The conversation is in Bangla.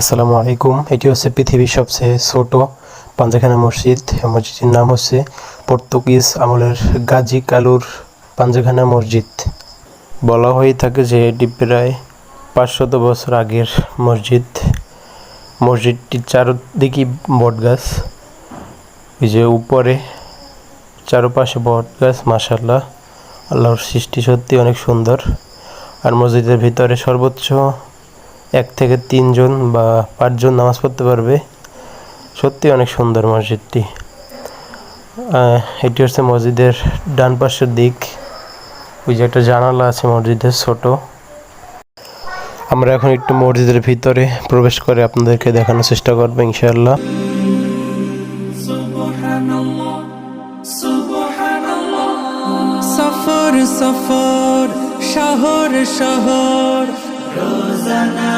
আসসালামু আলাইকুম। এটি হচ্ছে পৃথিবীর সবচেয়ে ছোট পাঞ্জাখানা মসজিদ। মসজিদটির নাম হচ্ছে পর্তুগিজ আমলের গাজী কালুর পাঞ্জাখানা মসজিদ। বলা হয়ে থাকে যে এটি প্রায় 500 বছর আগের মসজিদ। মসজিদটির চারদিকে বটগাছ, এই যে উপরে চারপাশে বটগাছ। মাশাআল্লাহ, আল্লাহর সৃষ্টি সত্যি অনেক সুন্দর। আর মসজিদের ভিতরে সর্বোচ্চ 1 থেকে 3 জন বা 5 জন নামাজ পড়তে পারবে। সত্যি অনেক সুন্দর মসজিদটি। এটি হচ্ছে মসজিদের ডান পাশের দিক। ওই যে একটা জানালা আছে মসজিদের ছোট। আমরা এখন একটু মসজিদের ভিতরে প্রবেশ করে আপনাদেরকে দেখানোর চেষ্টা করবো ইনশাআল্লাহ। সফর সফর শহর শহর রোজানা